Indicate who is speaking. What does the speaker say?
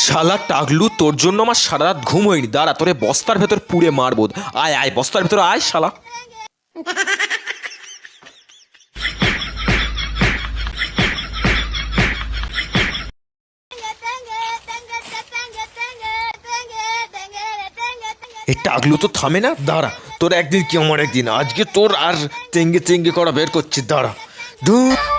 Speaker 1: শালা টাগলু, তোর জন্য আমার সারা রাত ঘুম হয়নি। দাঁড়া, তোরে বস্তার ভেতর পুড়ে মারবো। আয় আয়, বস্তার ভেতর আয় শালা। এই টাগলু তো থামে না। দাঁড়া, তোর একদিন কি আমার একদিন। আজকে তোর আর তেঙ্গে তেঙ্গে করা বের করছি। দাঁড়া। ধুর।